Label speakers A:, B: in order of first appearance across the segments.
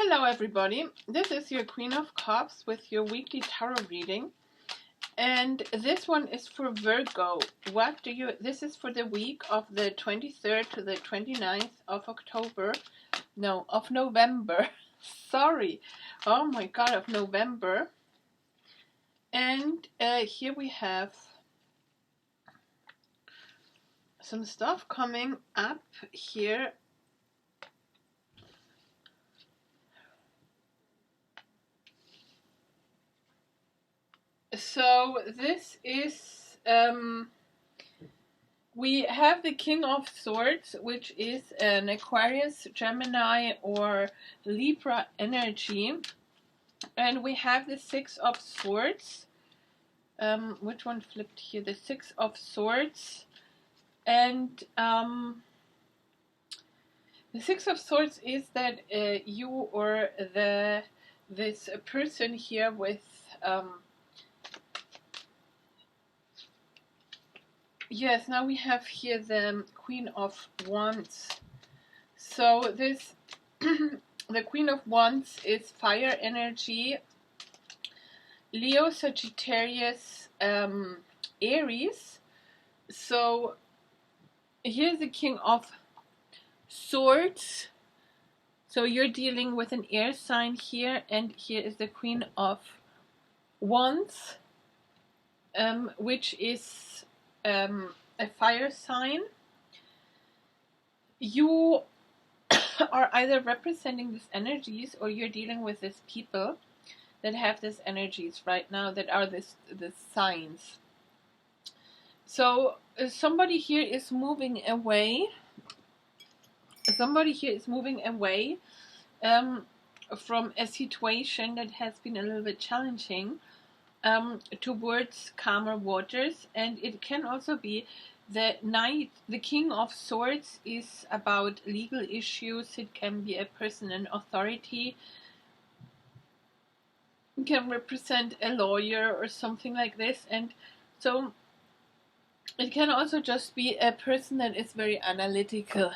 A: Hello everybody, this is your Queen of Cups with your weekly tarot reading, and this one is for Virgo. This is for the week of the 23rd to the 29th of October, no, of November, sorry, oh my god, of November. And here we have some stuff coming up here. So this is, we have the King of Swords, which is an Aquarius, Gemini, or Libra energy. And we have the Six of Swords. Which one flipped here? The Six of Swords. And the Six of Swords is that you or this person here with... Yes, now we have here the Queen of Wands. So this, the Queen of Wands is fire energy, Leo, Sagittarius, Aries. So here's the King of Swords. So you're dealing with an air sign here, and here is the Queen of Wands, which is a fire sign. You are either representing these energies, or you're dealing with these people that have these energies right now, that are the signs. So somebody here is moving away. Somebody here is moving away from a situation that has been a little bit challenging, towards calmer waters. And it can also be the Knight, the King of Swords, is about legal issues. It can be a person in authority. It can represent a lawyer or something like this. And so it can also just be a person that is very analytical,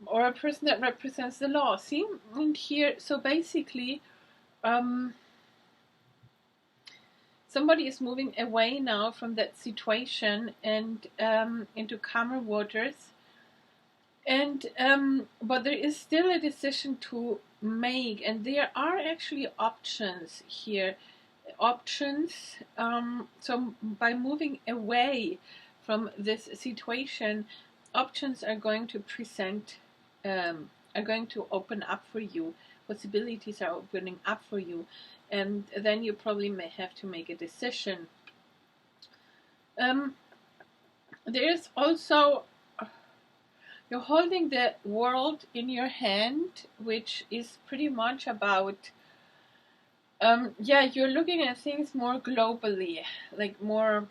A: or a person that represents the law. See? And here, so basically, somebody is moving away now from that situation and into calmer waters. And but there is still a decision to make, and there are actually options here. Options. So by moving away from this situation, options are going to present, are going to open up for you. Possibilities are opening up for you. And then you probably may have to make a decision. There is also, you're holding the world in your hand, which is pretty much about, you're looking at things more globally, like more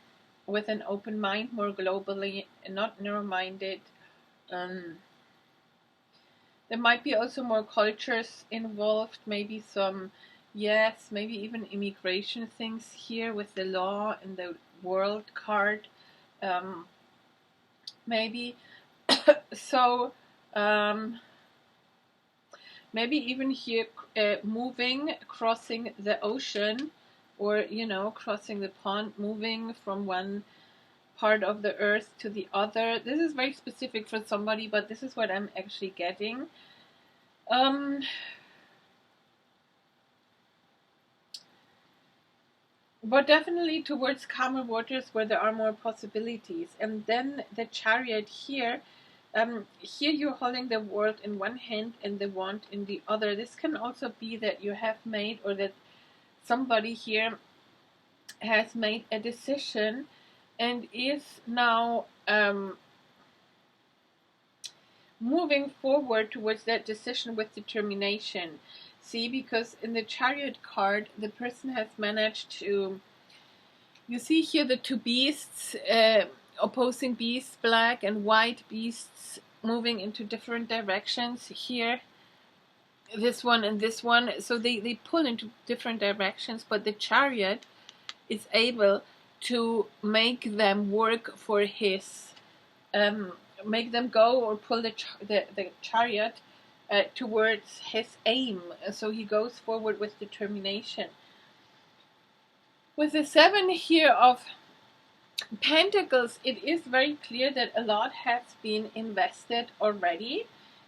A: with an open mind, more globally, and not narrow-minded. There might be also more cultures involved, maybe some... Yes, maybe even immigration things here with the law and the world card. Maybe. So, maybe even here moving, crossing the ocean, or, you know, crossing the pond, moving from one part of the earth to the other. This is very specific for somebody, but this is what I'm actually getting. But definitely towards calmer waters where there are more possibilities. And then the Chariot here, here you're holding the world in one hand and the wand in the other. This can also be that you have made, or that somebody here has made a decision and is now moving forward towards that decision with determination. See, because in the Chariot card, the person has managed to... You see here the two beasts, opposing beasts, black and white beasts, moving into different directions. Here, this one and this one. So they pull into different directions, but the Chariot is able to make them work for his... make them go, or pull the Chariot towards his aim. So he goes forward with determination. With the 7 here of Pentacles, it is very clear that a lot has been invested already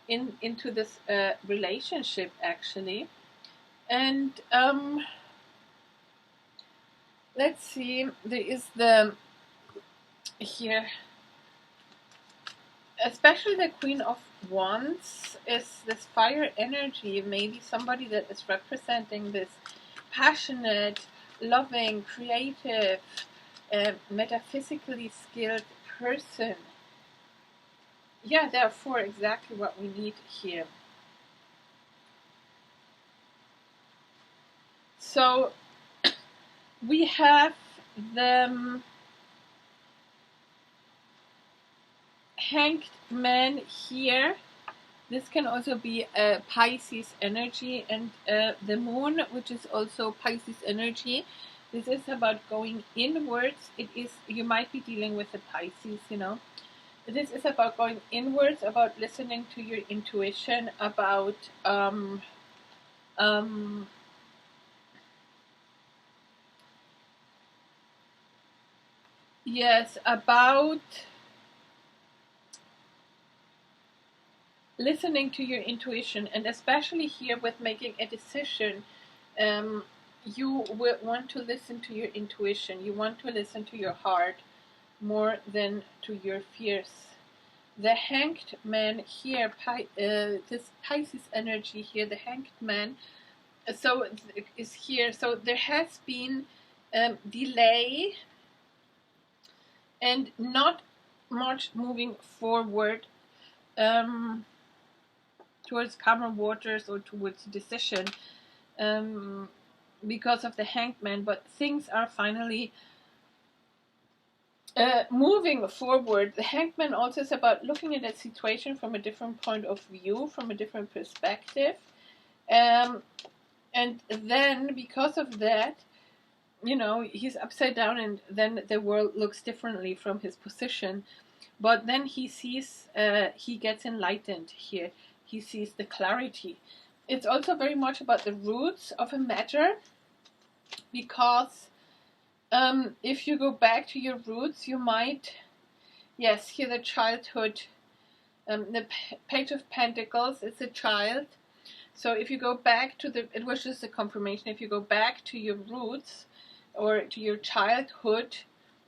A: into this relationship, actually. And let's see, there is the here, especially the Queen of Wands is this fire energy, maybe somebody that is representing this passionate, loving, creative, metaphysically skilled person. Yeah, therefore exactly what we need here. So we have the Hanged Man here. This can also be a Pisces energy, and the Moon, which is also Pisces energy. This is about going inwards. It is, you might be dealing with the Pisces, you know. This is about going inwards, about listening to your intuition, about yes, about listening to your intuition, and especially here with making a decision, you will want to listen to your intuition. You want to listen to your heart more than to your fears. The Hanged Man here, this Pisces energy here, the Hanged Man, so is here. So there has been delay and not much moving forward towards calmer waters or towards decision because of the Hanged Man, but things are finally moving forward. The Hanged Man also is about looking at a situation from a different point of view, from a different perspective, and then because of that, you know, he's upside down, and then the world looks differently from his position. But then he sees, he gets enlightened here. He sees the clarity. It's also very much about the roots of a matter, because if you go back to your roots, you might, yes, here the childhood, the Page of Pentacles, it's a child. So if you go back to the, it was just a confirmation, if you go back to your roots or to your childhood,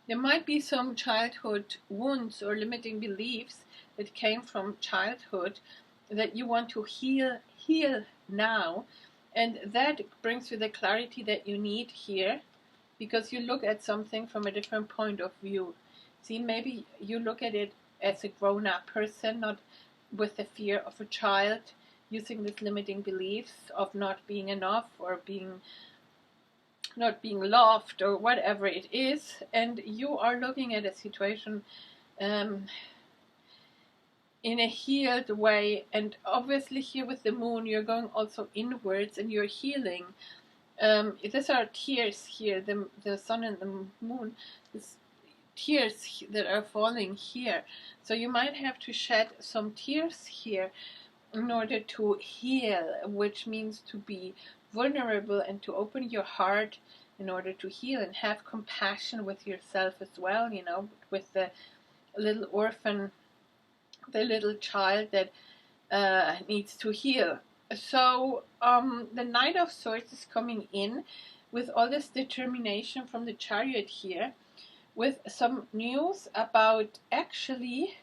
A: there might be some childhood wounds or limiting beliefs that came from childhood that you want to heal now, and that brings you the clarity that you need here, because you look at something from a different point of view. See, maybe you look at it as a grown-up person, not with the fear of a child, using these limiting beliefs of not being enough or not being loved or whatever it is, and you are looking at a situation in a healed way. And obviously here with the Moon, you're going also inwards and you're healing. These are tears here, the Sun and the Moon, this tears that are falling here. So you might have to shed some tears here in order to heal, which means to be vulnerable and to open your heart in order to heal and have compassion with yourself as well, you know, with the little orphan, the little child that needs to heal. So the Knight of Swords is coming in with all this determination from the Chariot here, with some news about actually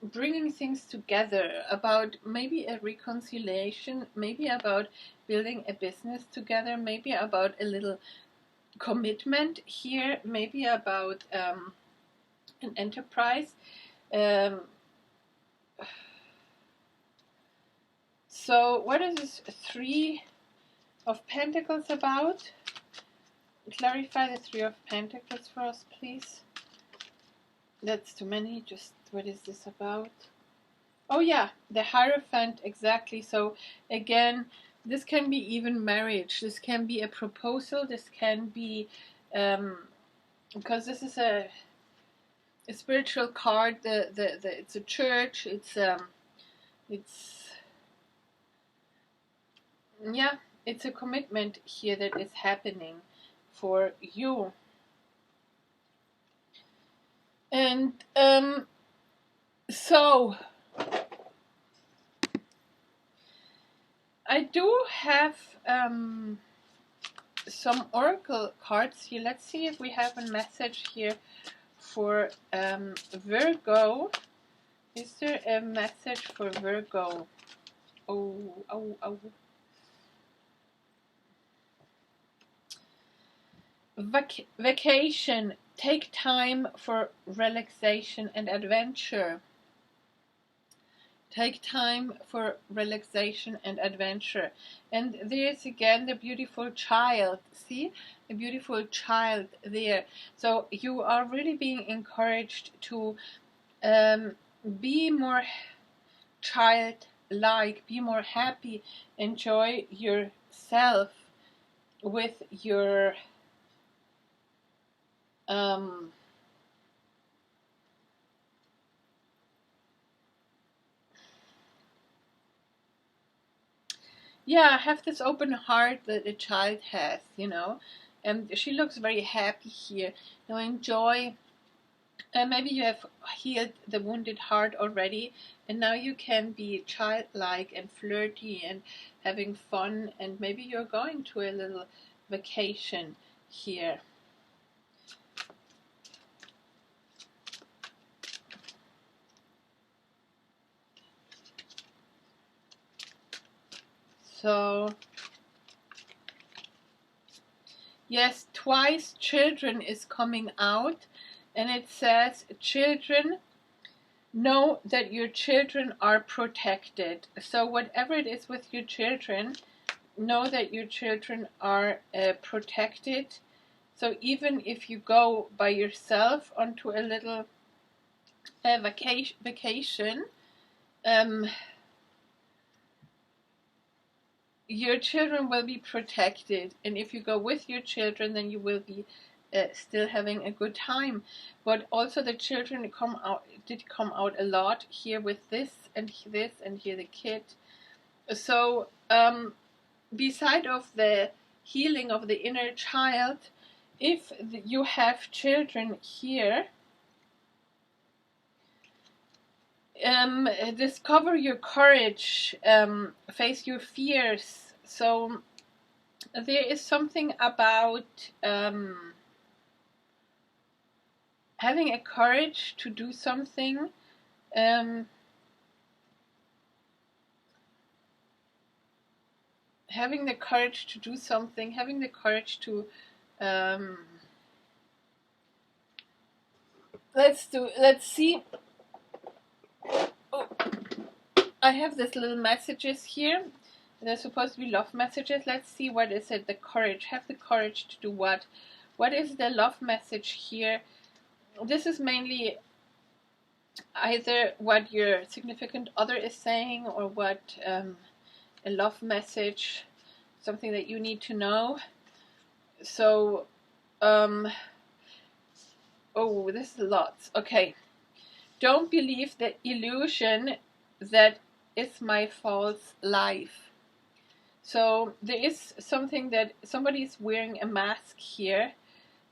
A: bringing things together, about maybe a reconciliation, maybe about building a business together, maybe about a little commitment here, maybe about an enterprise. So what is this 3 of Pentacles about? Clarify the 3 of Pentacles for us, please. That's too many. Just what is this about? Oh yeah, the Hierophant, exactly. So again, this can be even marriage. This can be a proposal. This can be because this is a spiritual card. It's a church. It's It's, yeah, it's a commitment here that is happening for you. And so I do have some oracle cards here. Let's see if we have a message here for Virgo. Is there a message for Virgo? Oh. Vacation. Take time for relaxation and adventure. Take time for relaxation and adventure. And there's again the beautiful child. See? The beautiful child there. So you are really being encouraged to be more childlike, be more happy, enjoy yourself with your yeah, have this open heart that a child has, you know. And she looks very happy here. Now enjoy. Maybe you have healed the wounded heart already, and now you can be childlike and flirty and having fun, and maybe you're going to a little vacation here. So, yes, twice children is coming out, and it says, children, know that your children are protected. So whatever it is with your children, know that your children are protected. So even if you go by yourself onto a little vacation, your children will be protected, and if you go with your children, then you will be still having a good time. But also the children did come out a lot here with this and here the kid. So beside of the healing of the inner child, if you have children here, discover your courage, face your fears. So there is something about having a courage to do something, having the courage to do something, having the courage to let's see. Oh, I have these little messages here. They're supposed to be love messages. Let's see, what is it? The courage. Have the courage to do what? What is the love message here? This is mainly either what your significant other is saying, or what a love message, something that you need to know. So, oh, this is lots. Okay. Don't believe the illusion that is my false life. So there is something that somebody is wearing a mask here,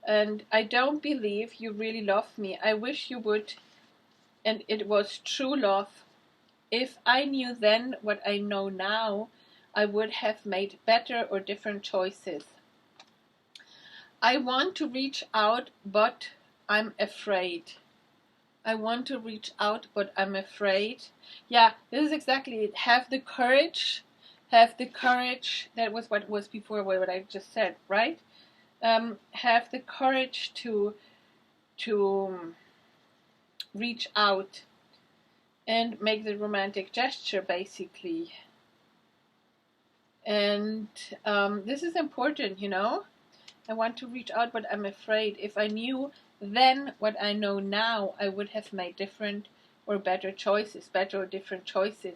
A: and I don't believe you really love me. I wish you would, and it was true love. If I knew then what I know now, I would have made better or different choices. I want to reach out, but I'm afraid. I want to reach out, but I'm afraid. Yeah, this is exactly it. Have the courage. Have the courage. That was what was before what I just said, right? Have the courage to reach out and make the romantic gesture, basically. And this is important, you know. I want to reach out, but I'm afraid. If I knew then what I know now, I would have made different or better choices, better or different choices.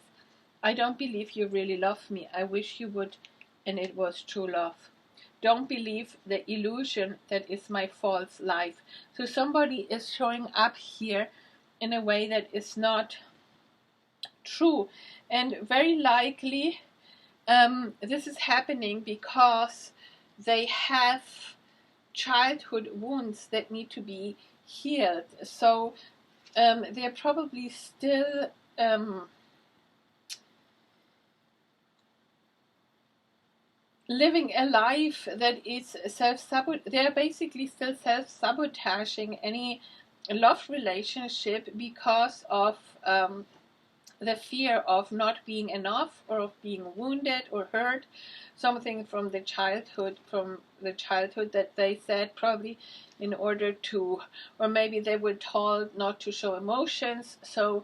A: I don't believe you really love me. I wish you would, and it was true love. Don't believe the illusion that is my false life. So somebody is showing up here in a way that is not true. And very likely this is happening because they have childhood wounds that need to be healed. So they're probably still living a life that is they're basically still self-sabotaging any love relationship because of the fear of not being enough, or of being wounded or hurt, something from the childhood that they said, probably in order to, or maybe they were told not to show emotions, so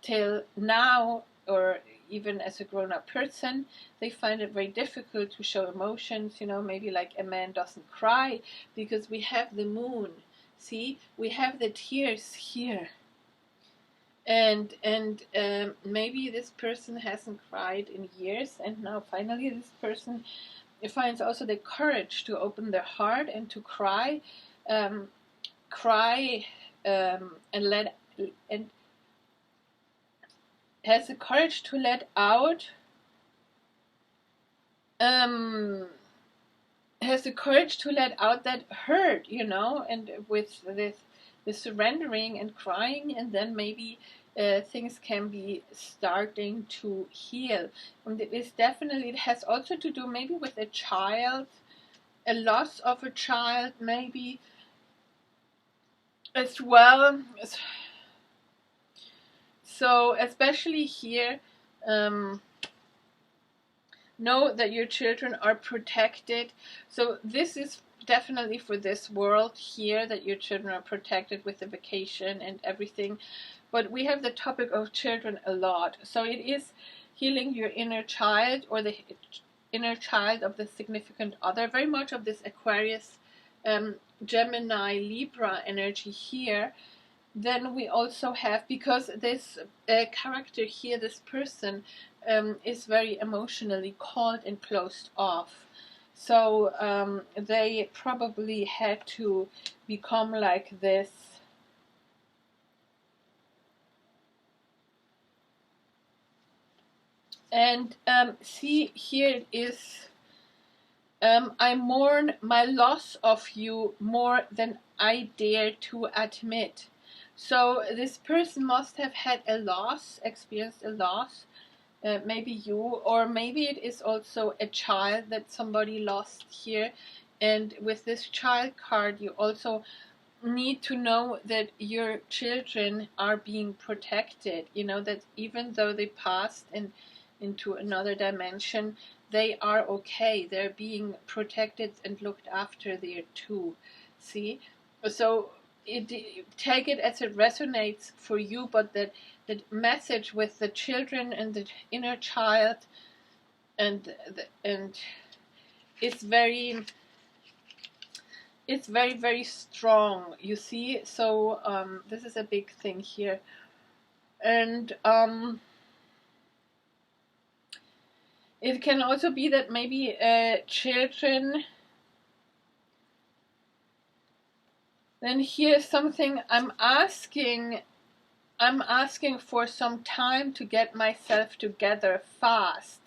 A: till now, or even as a grown-up person, they find it very difficult to show emotions. Maybe like a man doesn't cry because we have the moon. See, we have the tears here, and maybe this person hasn't cried in years, and now finally this person finds also the courage to open their heart and to cry, and has the courage to let out, that hurt, and with this surrendering and crying, and then maybe things can be starting to heal. And it has also to do maybe with a child, a loss of a child, maybe as well. So especially here, know that your children are protected. So this is definitely for this world here, that your children are protected with the vacation and everything. But we have the topic of children a lot. So it is healing your inner child, or the inner child of the significant other. Very much of this Aquarius, Gemini, Libra energy here. Then we also have, because this character here, this person, is very emotionally cold and closed off. So they probably had to become like this. And see, here it is. I mourn my loss of you more than I dare to admit. So this person must have had a loss, experienced a loss, maybe you, or maybe it is also a child that somebody lost here. And with this child card, you also need to know that your children are being protected, that even though they passed into another dimension, they are okay. They're being protected and looked after there too. See? So take it as it resonates for you, but that message with the children and the inner child, and it's very very strong, you see. So this is a big thing here. And it can also be that maybe children. Then here's something I'm asking for some time to get myself together fast.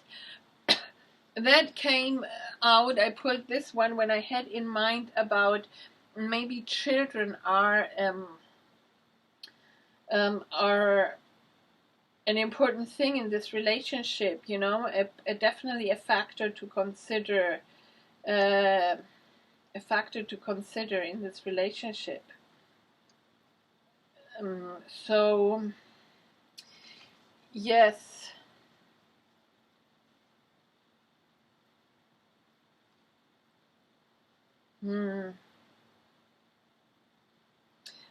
A: That came out, I put this one when I had in mind about maybe children are an important thing in this relationship, definitely a factor to consider. A factor to consider in this relationship. So yes,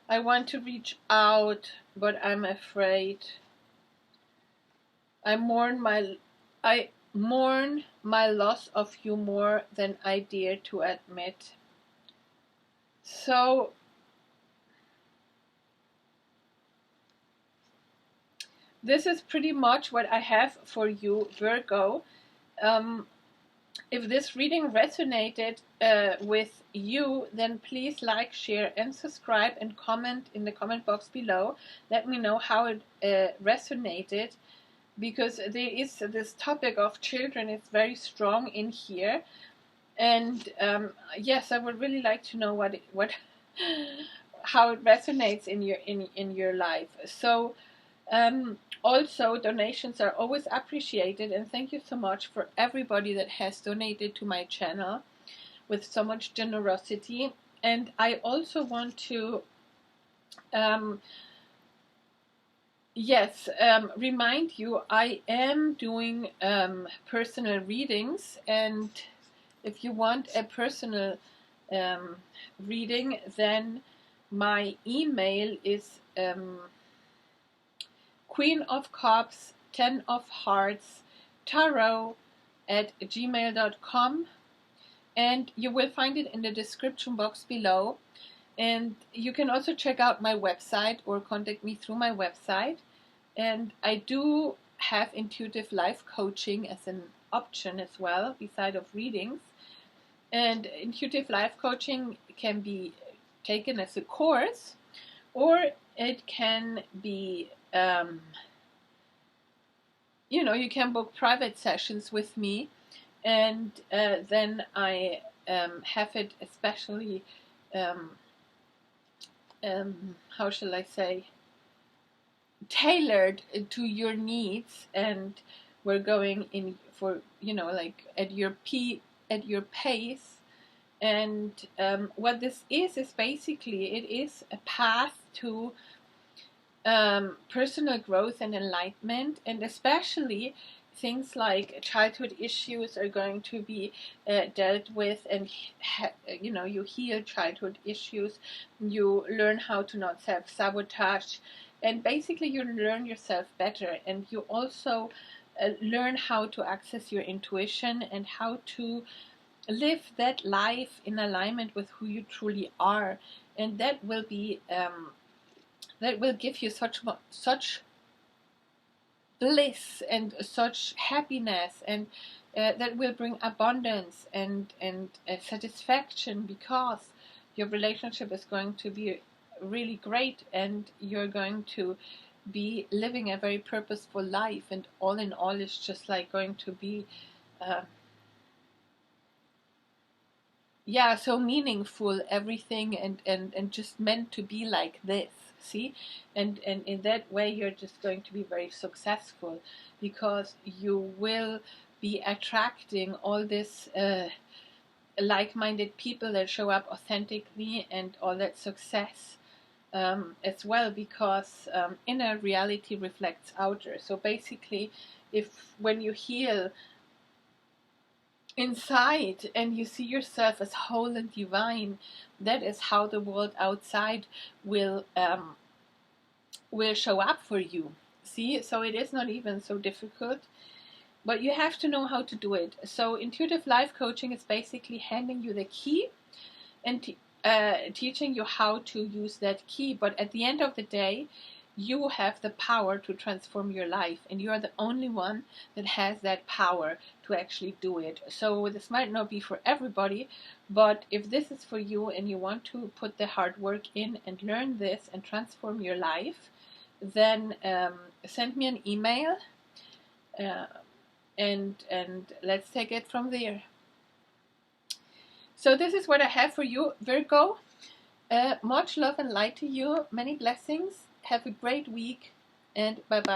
A: I want to reach out, but I'm afraid. I mourn my loss of you more than I dare to admit. So this is pretty much what I have for you, Virgo. If this reading resonated with you, then please like, share, and subscribe, and comment in the comment box below. Let me know how it resonated. because there is this topic of children is very strong in here. And yes, I would really like to know what how it resonates in your life. So also, donations are always appreciated, and thank you so much for everybody that has donated to my channel with so much generosity. And I also want to remind you, I am doing personal readings, and if you want a personal reading, then my email is Queen of Cups, 10 of Hearts, Tarot @gmail.com, and you will find it in the description box below. And you can also check out my website or contact me through my website. And I do have intuitive life coaching as an option as well, beside of readings. And intuitive life coaching can be taken as a course, or it can be, you can book private sessions with me, and then I have it especially, how shall I say, tailored to your needs, and we're going in for, like at your pace. And what this is basically, it is a path to personal growth and enlightenment, and especially things like childhood issues are going to be dealt with, and you heal childhood issues, you learn how to not self-sabotage, and basically you learn yourself better, and you also learn how to access your intuition and how to live that life in alignment with who you truly are. And that will be that will give you such bliss and such happiness, and that will bring abundance and satisfaction, because your relationship is going to be really great, and you're going to be living a very purposeful life, and all in all, it's just like going to be so meaningful, everything, and just meant to be like this. See, and in that way, you're just going to be very successful, because you will be attracting all this like-minded people that show up authentically, and all that success as well, because inner reality reflects outer. So basically, when you heal inside and you see yourself as whole and divine, that is how the world outside will show up for you. See, so it is not even so difficult, but you have to know how to do it. So intuitive life coaching is basically handing you the key and teaching you how to use that key. But at the end of the day, you have the power to transform your life, and you are the only one that has that power to actually do it. So this might not be for everybody, but if this is for you and you want to put the hard work in and learn this and transform your life, then send me an email, and let's take it from there. So this is what I have for you, Virgo. Much love and light to you. Many blessings. Have a great week, and bye-bye.